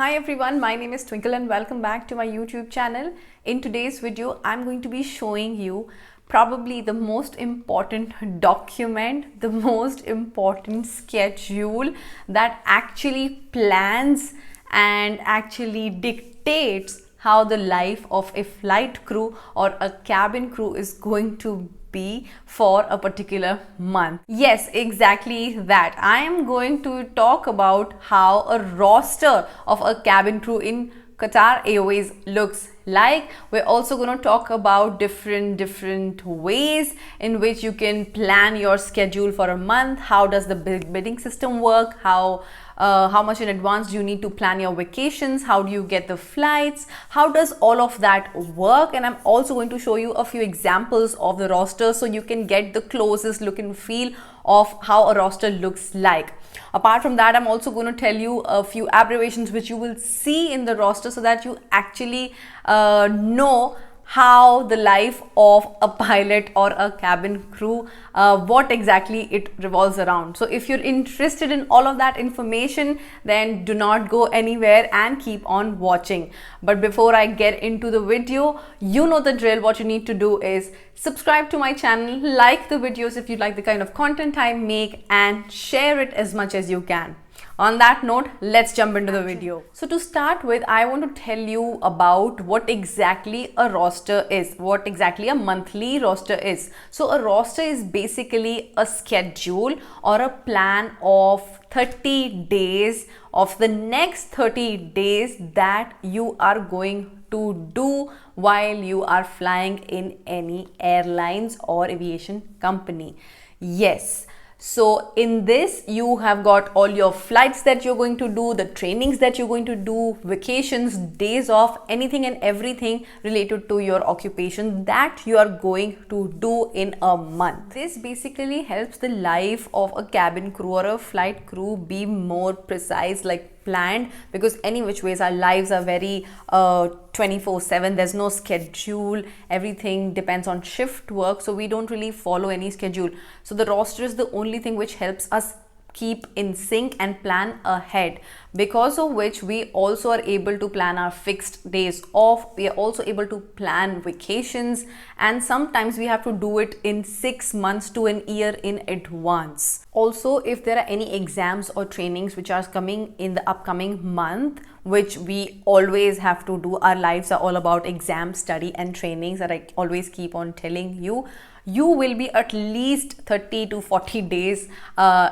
Hi everyone, my name is Twinkle and welcome back to my YouTube channel. In today's video, I'm going to be showing you probably the most important document, the most important schedule that actually plans and actually dictates how the life of a flight crew or a cabin crew is going to be for a particular month. Yes, exactly that. I am going to talk about how a roster of a cabin crew in Qatar Airways looks like. We're also going to talk about different ways in which you can plan your schedule for a month. How does the bidding system work? How much in advance do you need to plan your vacations? How do you get the flights? How does all of that work? And I'm also going to show you a few examples of the roster so you can get the closest look and feel of how a roster looks like. Apart from that, I'm also going to tell you a few abbreviations which you will see in the roster so that you actually know how the life of a pilot or a cabin crew, what exactly it revolves around. So if you're interested in all of that information, then do not go anywhere and keep on watching. But before I get into the video, you know the drill. What you need to do is subscribe to my channel, like the videos if you like the kind of content I make, and share it as much as you can. On that note, let's jump into the video. So to start with, I want to tell you about what exactly a roster is, what exactly a monthly roster is. So a roster is basically a schedule or a plan of 30 days of the next 30 days that you are going to do while you are flying in any airlines or aviation company. Yes. So in this, you have got all your flights that you're going to do, the trainings that you're going to do, vacations, days off, anything and everything related to your occupation that you are going to do in a month. This basically helps the life of a cabin crew or a flight crew be more precise, like planned, because any which ways our lives are very 24/7. There's no schedule, everything depends on shift work, so we don't really follow any schedule. So the roster is the only thing which helps us keep in sync and plan ahead, because of which we also are able to plan our fixed days off. We are also able to plan vacations, and sometimes we have to do it in 6 months to an year in advance. Also, if there are any exams or trainings which are coming in the upcoming month, which we always have to do, our lives are all about exam, study and trainings that I always keep on telling you. You will be at least 30 to 40 days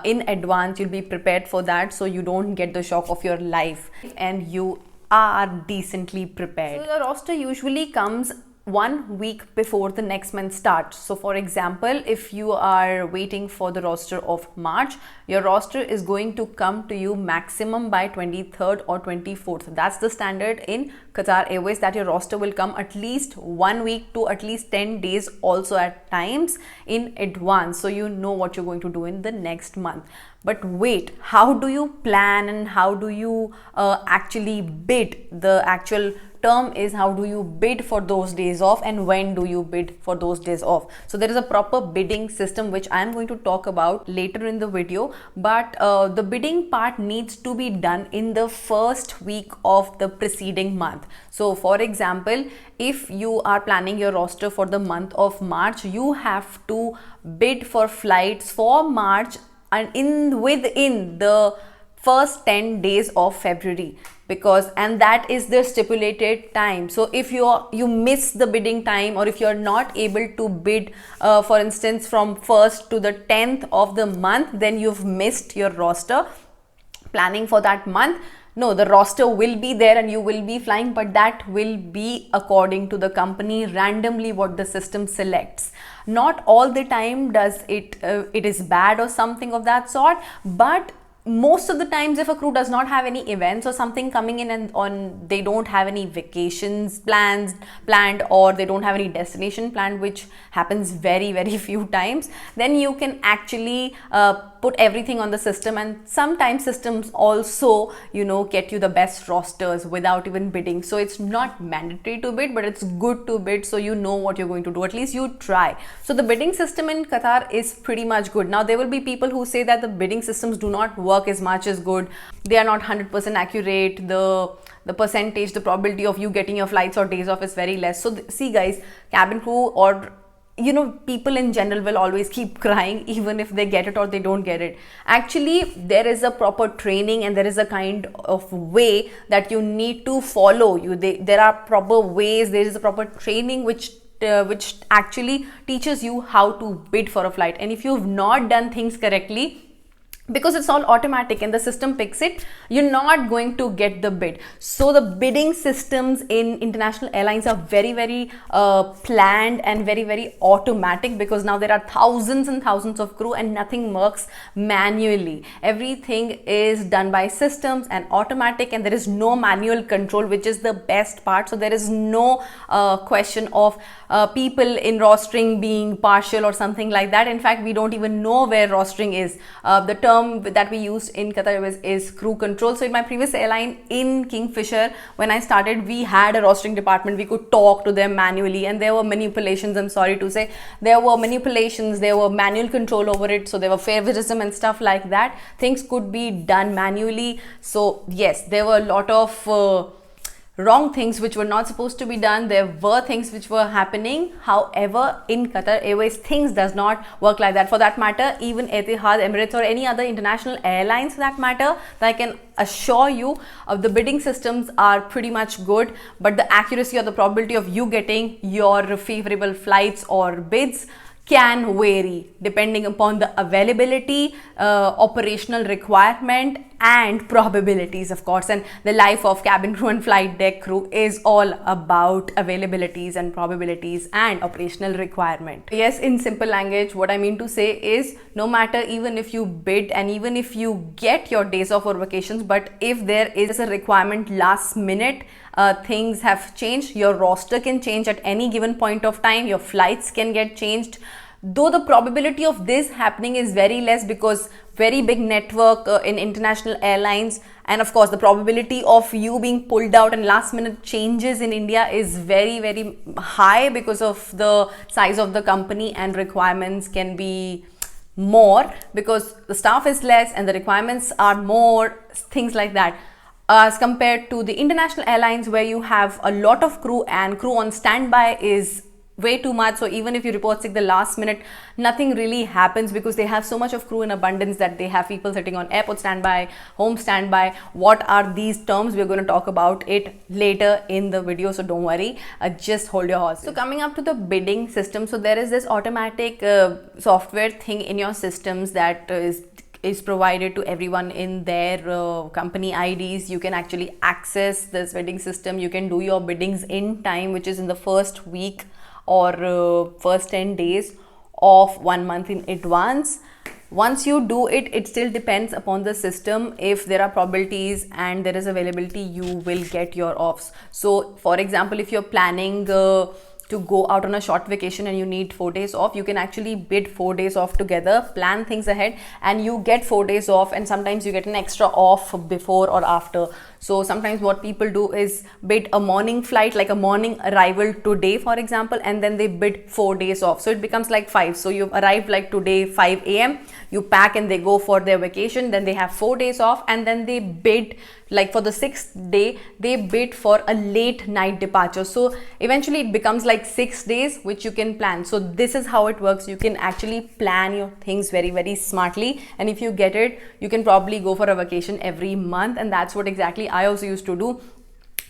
in advance. You'll be prepared for that, so you don't get the shock of your life and you are decently prepared. So the roster usually comes 1 week before the next month starts. So for example, if you are waiting for the roster of March, your roster is going to come to you maximum by 23rd or 24th. That's the standard in Qatar Airways, that your roster will come at least 1 week to at least 10 days also at times in advance, so you know what you're going to do in the next month. But wait, how do you plan and how do you actually bid? The actual term is how do you bid for those days off and when do you bid for those days off. So there is a proper bidding system which I am going to talk about later in the video, but the bidding part needs to be done in the first week of the preceding month. So for example, if you are planning your roster for the month of March, you have to bid for flights for March and within the first 10 days of February, and that is the stipulated time. So if you miss the bidding time, or if you're not able to bid for instance from 1st to the 10th of the month, then you've missed your roster planning for that month. No, the roster will be there and you will be flying, but that will be according to the company, randomly what the system selects. Not all the time does it is bad or something of that sort, but most of the times if a crew does not have any events or something coming in and they don't have any vacations planned, or they don't have any destination planned, which happens very few times, then you can actually put everything on the system, and sometimes systems also, you know, get you the best rosters without even bidding. So it's not mandatory to bid, but it's good to bid so you know what you're going to do. At least you try. So the bidding system in Qatar is pretty much good. Now there will be people who say that the bidding systems do not work as much as good. They are not 100% accurate. The percentage, the probability of you getting your flights or days off is very less. So see guys, cabin crew or, you know, people in general will always keep crying even if they get it or they don't get it. Actually, there is a proper training and there is a kind of way that you need to follow. There are proper ways, there is a proper training which actually teaches you how to bid for a flight. And if you've not done things correctly, because it's all automatic and the system picks it, you're not going to get the bid. So the bidding systems in international airlines are very, very planned and very, very automatic, because now there are thousands and thousands of crew and nothing works manually. Everything is done by systems and automatic, and there is no manual control, which is the best part. So there is no question of people in rostering being partial or something like that. In fact, we don't even know where rostering is. The term that we used in Qatar Airways is crew control. So in my previous airline in Kingfisher, when I started, we had a rostering department. We could talk to them manually, and there were manipulations. I'm sorry to say, there were manipulations, there were manual control over it. So there were favoritism and stuff like that. Things could be done manually. So yes, there were a lot of wrong things which were not supposed to be done. There were things which were happening. However, in Qatar Airways, things does not work like that. For that matter, even Etihad, Emirates, or any other international airlines for that matter, I can assure you the bidding systems are pretty much good, but the accuracy or the probability of you getting your favorable flights or bids can vary depending upon the availability, operational requirement, and probabilities, of course. And the life of cabin crew and flight deck crew is all about availabilities and probabilities and operational requirement. Yes, in simple language, what I mean to say is, no matter even if you bid and even if you get your days off or vacations, but if there is a requirement last minute, things have changed, your roster can change at any given point of time, your flights can get changed. Though the probability of this happening is very less, because very big network in international airlines, and of course the probability of you being pulled out and last minute changes in India is very, very high because of the size of the company, and requirements can be more because the staff is less and the requirements are more, things like that, as compared to the international airlines where you have a lot of crew and crew on standby is way too much. So even if you report sick the last minute, nothing really happens because they have so much of crew in abundance that they have people sitting on airport standby, home standby. What are these terms? We're going to talk about it later in the video, so don't worry, just hold your horse. So coming up to the bidding system, so there is this automatic software thing in your systems that is provided to everyone in their company IDs. You can actually access this bidding system. You can do your biddings in time, which is in the first week or first 10 days of 1 month in advance. Once you do it, it still depends upon the system. If there are probabilities and there is availability, you will get your offs. So for example, if you're planning to go out on a short vacation and you need 4 days off, you can actually bid 4 days off together, plan things ahead, and you get 4 days off, and sometimes you get an extra off before or after. So sometimes what people do is bid a morning flight, like a morning arrival today, for example, and then they bid 4 days off. So it becomes like 5. So you've arrived like today 5 a.m. You pack and they go for their vacation. Then they have 4 days off, and then they bid like for the 6th day, they bid for a late night departure. So eventually it becomes like 6 days, which you can plan. So this is how it works. You can actually plan your things very, very smartly. And if you get it, you can probably go for a vacation every month. And that's what exactly I also used to do.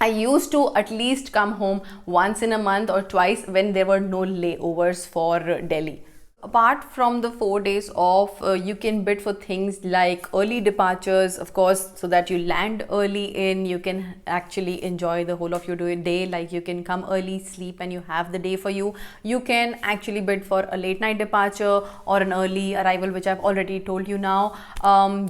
I used to at least come home once in a month or twice when there were no layovers for Delhi. Apart from the 4 days off, you can bid for things like early departures, of course, so that you land early in. You can actually enjoy the whole of your day, like you can come early, sleep, and you have the day for you. You can actually bid for a late night departure or an early arrival, which I've already told you now.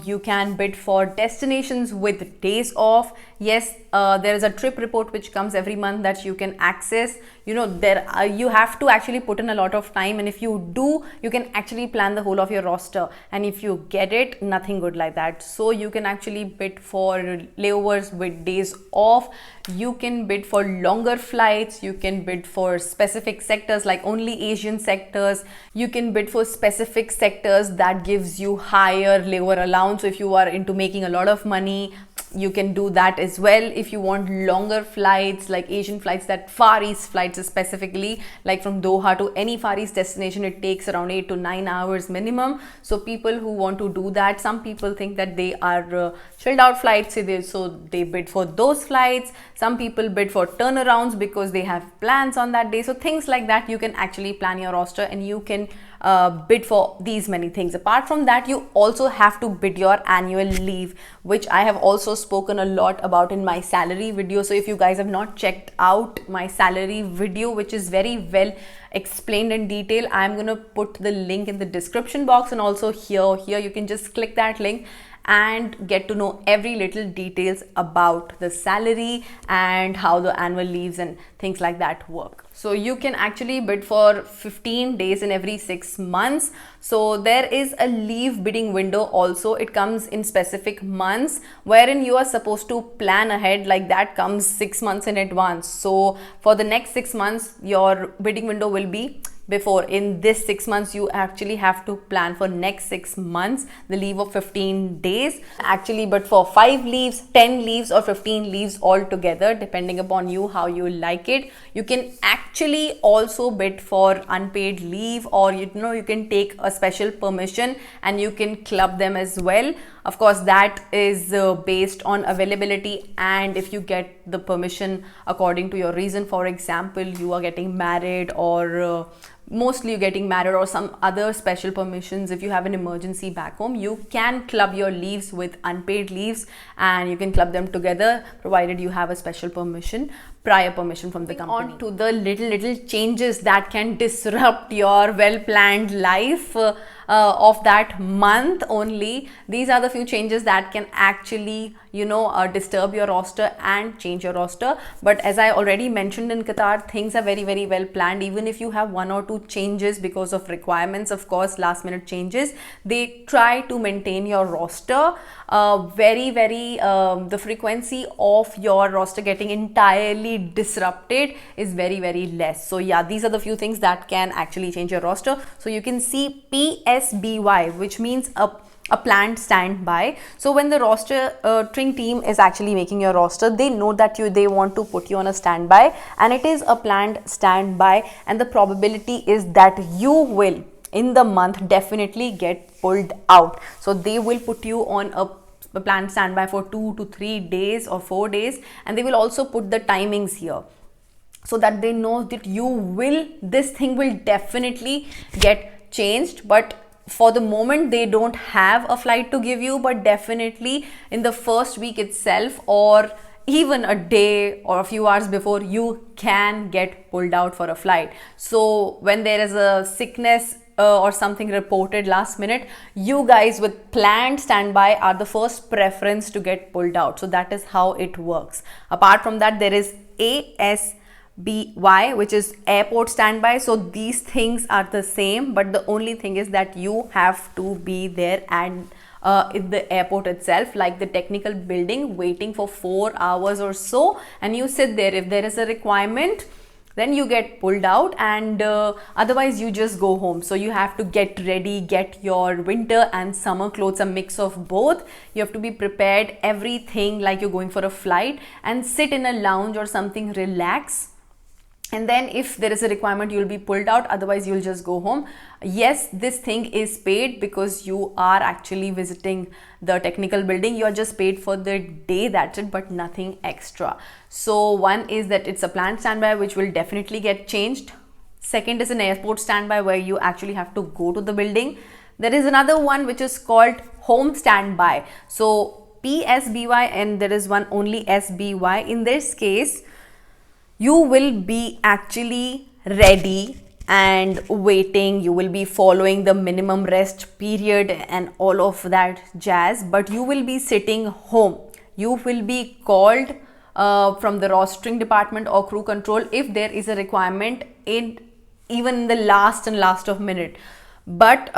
You can bid for destinations with days off. Yes, there is a trip report which comes every month that you can access. You know, you have to actually put in a lot of time, and if you do do, you can actually plan the whole of your roster, and if you get it, nothing good like that. So you can actually bid for layovers with days off, you can bid for longer flights, you can bid for specific sectors like only Asian sectors, you can bid for specific sectors that gives you higher layover allowance. So if you are into making a lot of money, you can do that as well. If you want longer flights like Asian flights, that Far East flights specifically, like from Doha to any Far East destination, it takes around 8 to 9 hours minimum. So people who want to do that, some people think that they are chilled out flights, so they bid for those flights. Some people bid for turnarounds because they have plans on that day. So things like that, you can actually plan your roster and you can bid for these many things. Apart from that, you also have to bid your annual leave, which I have also spoken a lot about in my salary video. So if you guys have not checked out my salary video, which is very well explained in detail, I'm gonna put the link in the description box, and also here you can just click that link and get to know every little details about the salary and how the annual leaves and things like that work. So you can actually bid for 15 days in every 6 months. So there is a leave bidding window also. It comes in specific months wherein you are supposed to plan ahead, like that comes 6 months in advance. So for the next 6 months, your bidding window will be before. In this 6 months, you actually have to plan for next 6 months the leave of 15 days actually, but for 5 leaves, 10 leaves or 15 leaves all together, depending upon you how you like it. You can actually also bid for unpaid leave, or you can take a special permission and you can club them as well. Of course, that is based on availability and if you get the permission according to your reason. For example, you are getting married, or mostly you're getting married, or some other special permissions. If you have an emergency back home, you can club your leaves with unpaid leaves and you can club them together, provided you have a special permission, prior permission from the company. On to the little changes that can disrupt your well-planned life of that month only. These are the few changes that can actually disturb your roster and change your roster. But as I already mentioned, in Qatar things are very well planned. Even if you have 1 or 2 changes because of requirements, of course last minute changes, they try to maintain your roster the frequency of your roster getting entirely disrupted is very less. So yeah, these are the few things that can actually change your roster. So you can see PSBY, which means a planned standby. So when the rostering team is actually making your roster, they know that they want to put you on a standby, and it is a planned standby, and the probability is that you will in the month definitely get pulled out. So they will put you on a planned standby for 2 to 3 days or 4 days, and they will also put the timings here so that they know that this thing will definitely get changed. But for the moment, they don't have a flight to give you, but definitely in the first week itself, or even a day or a few hours before, you can get pulled out for a flight. So when there is a sickness or something reported last minute, you guys with planned standby are the first preference to get pulled out. So that is how it works. Apart from that, there is ASBY, which is airport standby. So these things are the same, but the only thing is that you have to be there and in the airport itself, like the technical building, waiting for 4 hours or so, and you sit there. If there is a requirement, then you get pulled out, and otherwise you just go home. So you have to get ready, get your winter and summer clothes, a mix of both. You have to be prepared, everything like you're going for a flight, and sit in a lounge or something, relax. And then if there is a requirement, you'll be pulled out, otherwise you'll just go home. Yes, this thing is paid because you are actually visiting the technical building. You are just paid for the day, that's it, but nothing extra. So one is that it's a planned standby, which will definitely get changed. Second is an airport standby, where you actually have to go to the building. There is another one which is called home standby. So PSBY, and there is one only SBY. In this case, you will be actually ready and waiting. You will be following the minimum rest period and all of that jazz, but you will be sitting home. You will be called from the rostering department or crew control if there is a requirement even in the last of minute. But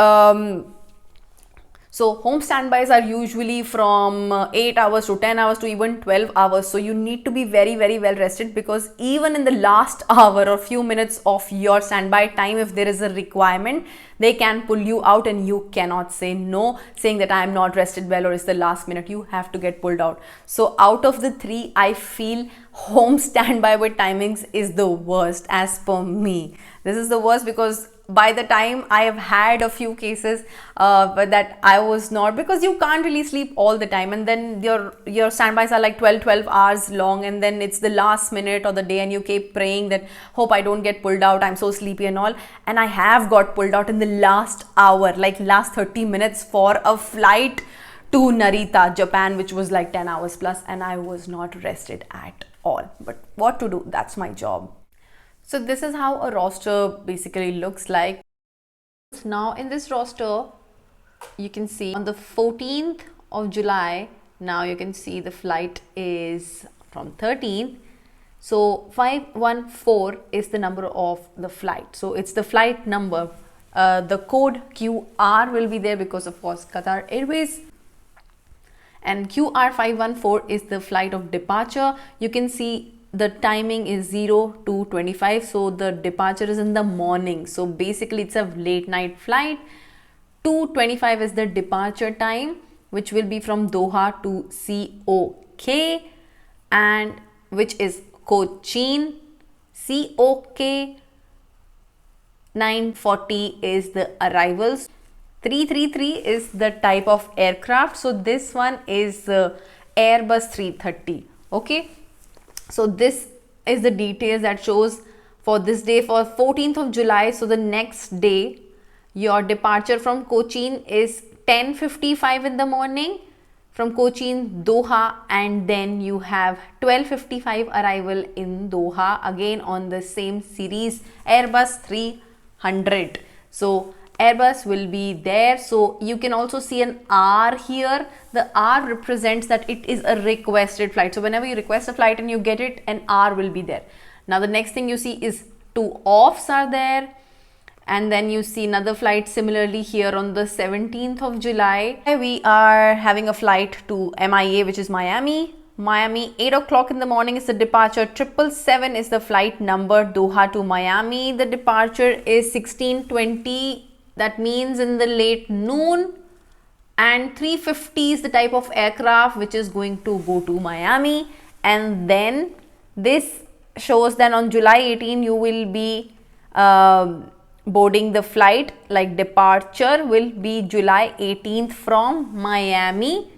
so home standbys are usually from 8 hours to 10 hours to even 12 hours. So you need to be very, very well rested, because even in the last hour or few minutes of your standby time, if there is a requirement, they can pull you out and you cannot say no, saying that I am not rested well or it's the last minute. You have to get pulled out. So out of the three, I feel home standby with timings is the worst as per me. This is the worst, because by the time I have had a few cases but that I was not, because you can't really sleep all the time, and then your standbys are like 12 hours long, and then it's the last minute of the day and you keep praying that hope I don't get pulled out, I'm so sleepy and all. And I have got pulled out in the last hour, like last 30 minutes for a flight to Narita, Japan, which was like 10 hours plus, and I was not rested at all. But what to do, that's my job. So this is how a roster basically looks like. Now in this roster, you can see on the 14th of July, now you can see the flight is from 13th. So 514 is the number of the flight. So it's the flight number. The code QR will be there because of course Qatar Airways. And QR 514 is the flight of departure. You can see the timing is 0 to 25, so the departure is in the morning. So basically it's a late night flight. 2:25 is the departure time, which will be from Doha to COK, and which is Cochin. COK 9:40 is the arrivals. 333 is the type of aircraft. So this one is Airbus 330. Okay. So this is the details that shows for this day, for 14th of July. So the next day, your departure from Cochin is 10:55 in the morning from Cochin, Doha, and then you have 12:55 arrival in Doha, again on the same series Airbus 300. So Airbus will be there. So you can also see an R here. The R represents that it is a requested flight. So whenever you request a flight and you get it, an R will be there. Now the next thing you see is two offs are there. And then you see another flight similarly here on the 17th of July. We are having a flight to MIA, which is Miami. Miami, 8 o'clock in the morning is the departure. 777 is the flight number, Doha to Miami. The departure is 16:20. That means in the late noon. And 350 is the type of aircraft which is going to go to Miami. And then this shows that on July 18 you will be boarding the flight, like departure will be July 18th from Miami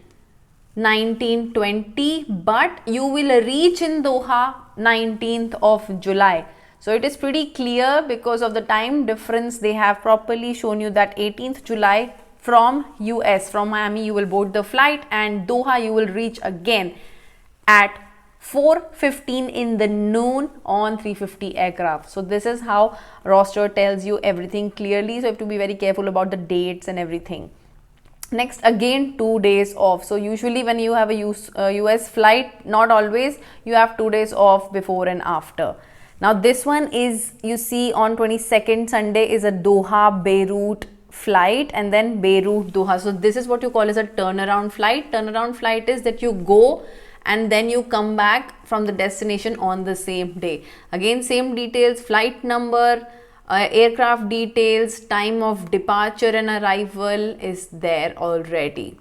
19:20, but you will reach in Doha 19th of July. So it is pretty clear because of the time difference. They have properly shown you that 18th July from US, from Miami, you will board the flight, and Doha you will reach again at 4:15 in the noon on 350 aircraft. So this is how roster tells you everything clearly. So you have to be very careful about the dates and everything. Next, again 2 days off. So usually when you have a US flight, not always, you have 2 days off before and after. Now this one is, you see on 22nd Sunday is a Doha Beirut flight, and then Beirut Doha. So this is what you call as a turnaround flight. Turnaround flight is that you go and then you come back from the destination on the same day. Again same details, flight number, aircraft details, time of departure and arrival is there already.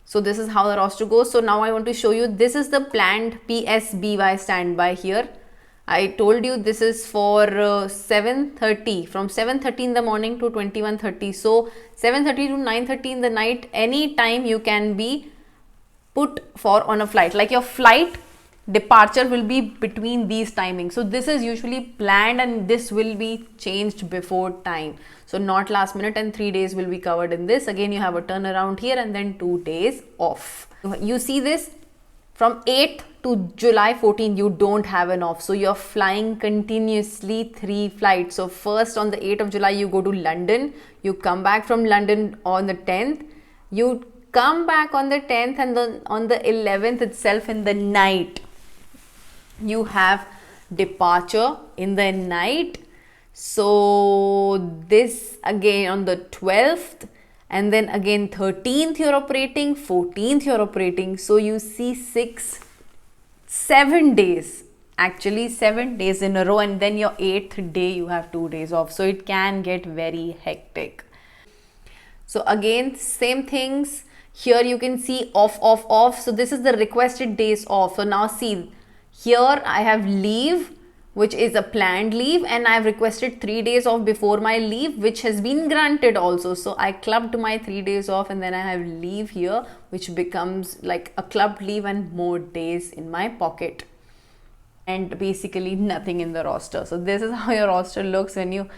So this is how the roster goes. So now I want to show you, this is the planned PSBY standby here. I told you this is for 7:30, from 7:30 in the morning to 21:30. So 7:30 to 9:30 in the night, any time you can be put for on a flight. Like your flight departure will be between these timings. So this is usually planned and this will be changed before time. So not last minute, and 3 days will be covered in this. Again, you have a turnaround here and then 2 days off. You see this from 8th to July 14, you don't have an off. So you're flying continuously 3 flights. So first on the 8th of July, you go to London. You come back from London on the 10th. You come back on the 10th, and then on the 11th itself in the night, you have departure in the night. So this again on the 12th, and then again 13th you're operating, 14th you're operating. So you see 7 days, actually 7 days in a row, and then your 8th day you have 2 days off. So it can get very hectic. So again, same things. Here you can see off, off, off. So this is the requested days off. So now see, here I have leave, which is a planned leave, and I've requested 3 days off before my leave, which has been granted also. So I clubbed my 3 days off, and then I have leave here, which becomes like a clubbed leave and more days in my pocket. And basically nothing in the roster. So this is how your roster looks when you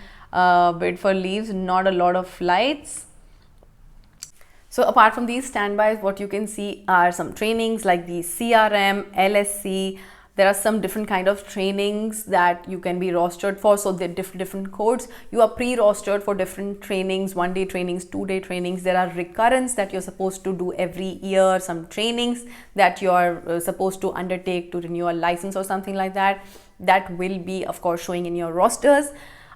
bid for leaves. Not a lot of flights. So apart from these standbys, what you can see are some trainings like the CRM, LSC. There are some different kind of trainings that you can be rostered for. So they're different codes. You are pre-rostered for different trainings, 1-day trainings, 2-day trainings. There are recurrence that you're supposed to do every year, some trainings that you're supposed to undertake to renew a license or something like that. That will be, of course, showing in your rosters.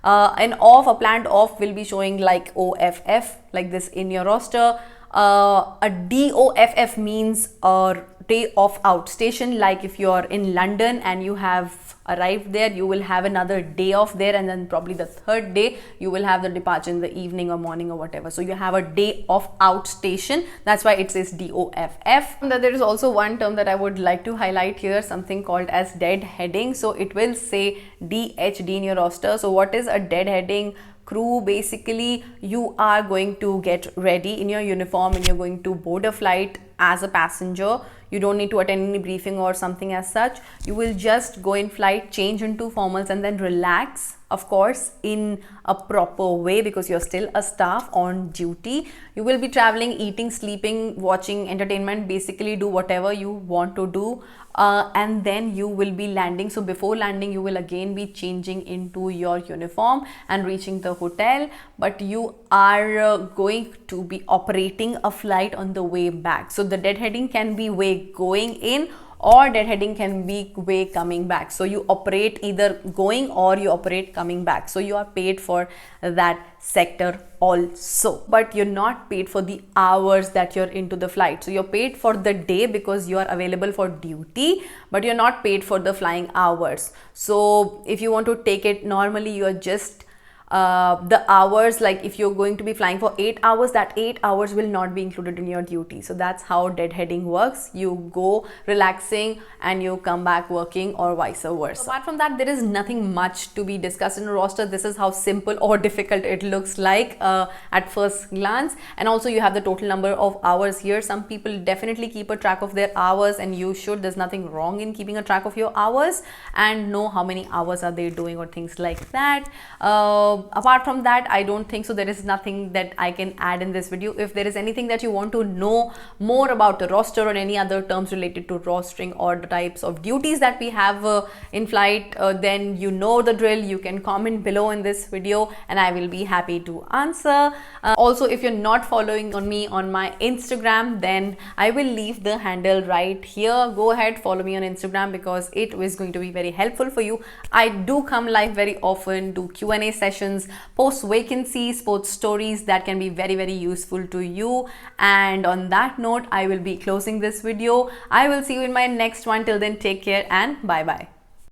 An off, a planned off will be showing like OFF, like this in your roster. A DOFF means a day of outstation, like if you're in London and you have arrived there, you will have another day off there, and then probably the 3rd day you will have the departure in the evening or morning or whatever. So you have a day of outstation. That's why it says DOFF. And there is also one term that I would like to highlight here, something called as deadheading. So it will say DHD in your roster. So what is a deadheading? Crew, basically you are going to get ready in your uniform and you're going to board a flight as a passenger. You don't need to attend any briefing or something as such. You will just go in flight, change into formals, and then relax, of course, in a proper way, because you're still a staff on duty. You will be traveling, eating, sleeping, watching entertainment, basically do whatever you want to do. And then you will be landing. So before landing you will again be changing into your uniform and reaching the hotel, but you are going to be operating a flight on the way back. So the deadheading can be way going in, or deadheading can be way coming back. So you operate either going or you operate coming back. So you are paid for that sector also, but you're not paid for the hours that you're into the flight. So you're paid for the day because you are available for duty, but you're not paid for the flying hours. So if you want to take it normally, you're just the hours, like if you're going to be flying for 8 hours, that 8 hours will not be included in your duty. So that's how deadheading works. You go relaxing and you come back working, or vice versa. So apart from that, there is nothing much to be discussed in a roster. This is how simple or difficult it looks like at first glance. And also you have the total number of hours here. Some people definitely keep a track of their hours, and you should. There's nothing wrong in keeping a track of your hours and know how many hours are they doing or things like that. Apart from that, I don't think so. There is nothing that I can add in this video. If there is anything that you want to know more about the roster or any other terms related to rostering or the types of duties that we have in flight, then you know the drill. You can comment below in this video and I will be happy to answer. Also, if you're not following on me on my Instagram, then I will leave the handle right here. Go ahead, follow me on Instagram because it is going to be very helpful for you. I do come live very often, do Q&A sessions, post vacancies, post stories that can be very, very useful to you. And on that note, I will be closing this video. I will see you in my next one. Till then, take care and bye bye.